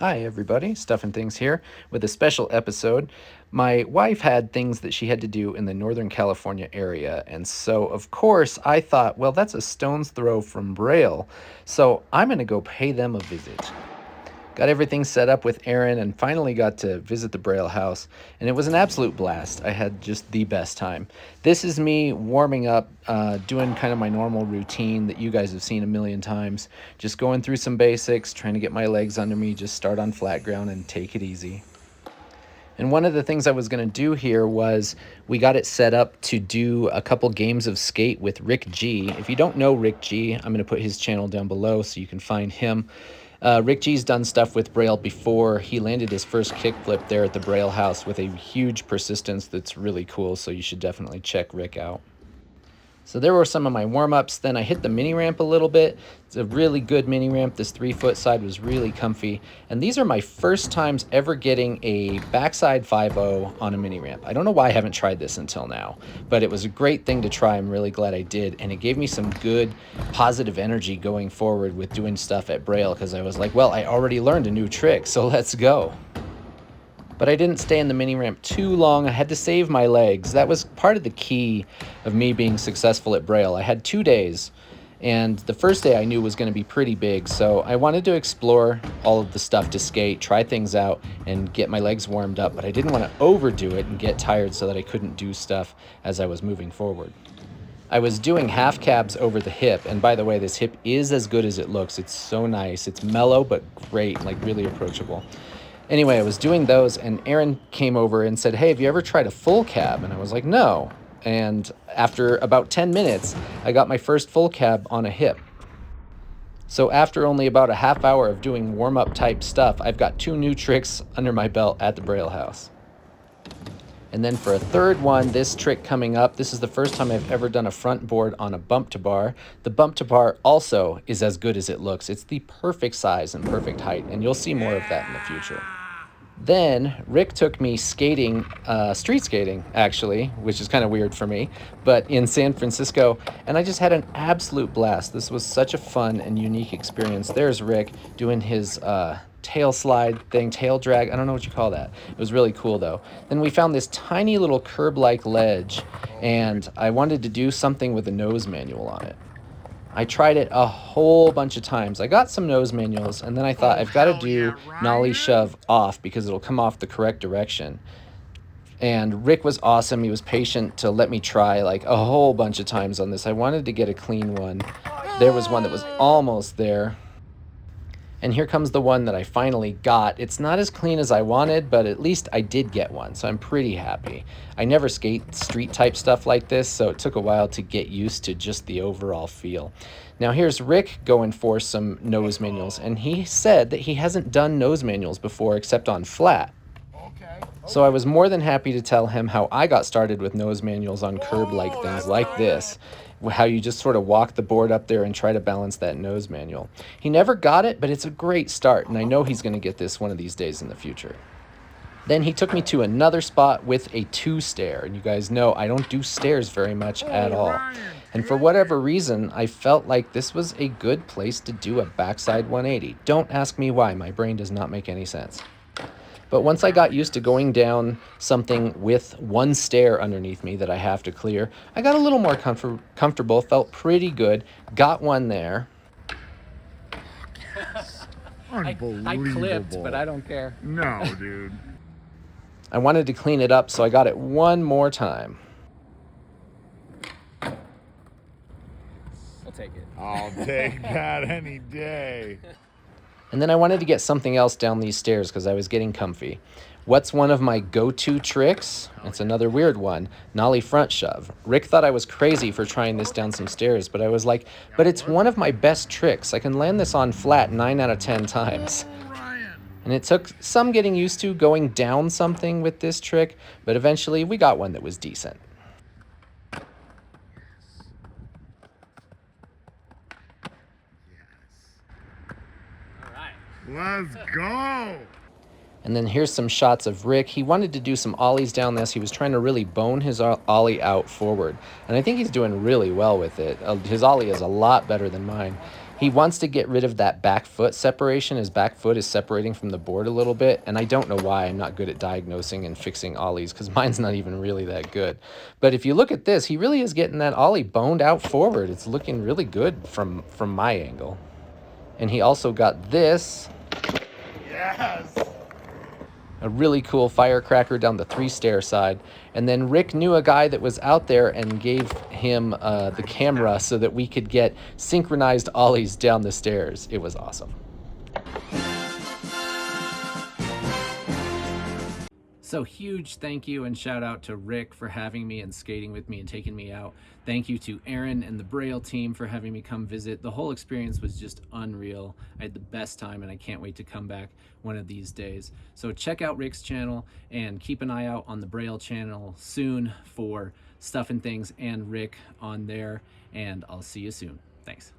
Hi, everybody. Stuff and Things here with a special episode. My wife had things that she had to do in the Northern California area, and so, of course, I thought, well, that's a stone's throw from Braille, so I'm going to go pay them a visit. Got everything set up with Aaron and finally got to visit the Braille House, and it was an absolute blast. I had just the best time. This is me warming up, doing kind of my normal routine that you guys have seen a million times. Just going through some basics, trying to get my legs under me, just start on flat ground and take it easy. And one of the things I was going to do here was we got it set up to do a couple games of skate with Rick G. If you don't know Rick G, I'm going to put his channel down below so you can find him. Rick G's done stuff with Braille before. He landed his first kickflip there at the Braille House with a huge persistence that's really cool, so you should definitely check Rick out. So there were some of my warm-ups. Then I hit the mini ramp a little bit. It's a really good mini ramp. This 3-foot side was really comfy. And these are my first times ever getting a backside 5.0 on a mini ramp. I don't know why I haven't tried this until now, but it was a great thing to try. I'm really glad I did. And it gave me some good positive energy going forward with doing stuff at Braille, because I was like, well, I already learned a new trick, so let's go. But I didn't stay in the mini ramp too long. I had to save my legs. That was part of the key of me being successful at Braille. I had 2 days, and the first day I knew was going to be pretty big, so I wanted to explore all of the stuff to skate, try things out, and get my legs warmed up, but I didn't want to overdo it and get tired so that I couldn't do stuff as I was moving forward. I was doing half cabs over the hip, and by the way, this hip is as good as it looks. It's so nice. It's mellow, but great, like really approachable. Anyway, I was doing those, and Aaron came over and said, hey, have you ever tried a full cab? And I was like, no. And after about 10 minutes, I got my first full cab on a hip. So after only about a half hour of doing warm-up type stuff, I've got 2 new tricks under my belt at the Braille House. And then for a third one, this trick coming up, this is the first time I've ever done a front board on a bump to bar. The bump to bar also is as good as it looks. It's the perfect size and perfect height, and you'll see more of that in the future. Then Rick took me skating, street skating actually, which is kind of weird for me, but in San Francisco, and I just had an absolute blast. This was such a fun and unique experience. There's Rick doing his tail slide thing, tail drag, I don't know what you call that. It was really cool though. Then we found this tiny little curb-like ledge, and I wanted to do something with a nose manual on it. I tried it a whole bunch of times. I got some nose manuals, and then I thought I've got to do nollie shove off because it'll come off the correct direction. And Rick was awesome. He was patient to let me try like a whole bunch of times on this. I wanted to get a clean one. There was one that was almost there. And here comes the one that I finally got. It's not as clean as I wanted, but at least I did get one, so I'm pretty happy. I never skate street type stuff like this, so it took a while to get used to just the overall feel. Now here's Rick going for some nose manuals, and he said that he hasn't done nose manuals before except on flat. So I was more than happy to tell him how I got started with nose manuals on curb-like things like this, how you just sort of walk the board up there and try to balance that nose manual. He never got it, but it's a great start, and I know he's going to get this one of these days in the future. Then he took me to another spot with a 2-stair, and you guys know I don't do stairs very much at all. And for whatever reason, I felt like this was a good place to do a backside 180. Don't ask me why, my brain does not make any sense. But once I got used to going down something with 1 stair underneath me that I have to clear, I got a little more comfortable, felt pretty good, got one there. Unbelievable. I clipped, but I don't care. No, dude. I wanted to clean it up, so I got it one more time. I'll take it. I'll take that any day. And then I wanted to get something else down these stairs because I was getting comfy. What's one of my go-to tricks? It's another weird one, nollie front shove. Rick thought I was crazy for trying this down some stairs, but I was like, but it's one of my best tricks. I can land this on flat 9 out of 10 times. And it took some getting used to going down something with this trick, but eventually we got one that was decent. Let's go. And then here's some shots of Rick. He wanted to do some ollies down this. He was trying to really bone his ollie out forward. And I think he's doing really well with it. His ollie is a lot better than mine. He wants to get rid of that back foot separation. His back foot is separating from the board a little bit, and I don't know why. I'm not good at diagnosing and fixing ollies because mine's not even really that good. But if you look at this, he really is getting that ollie boned out forward. It's looking really good from my angle. And he also got this. Yes. A really cool firecracker down the 3-stair side. And then Rick knew a guy that was out there and gave him the camera so that we could get synchronized ollies down the stairs. It was awesome. So huge thank you and shout out to Rick for having me and skating with me and taking me out. Thank you to Aaron and the Braille team for having me come visit. The whole experience was just unreal. I had the best time and I can't wait to come back one of these days. So check out Rick's channel and keep an eye out on the Braille channel soon for Stuff and Things and Rick on there. And I'll see you soon. Thanks.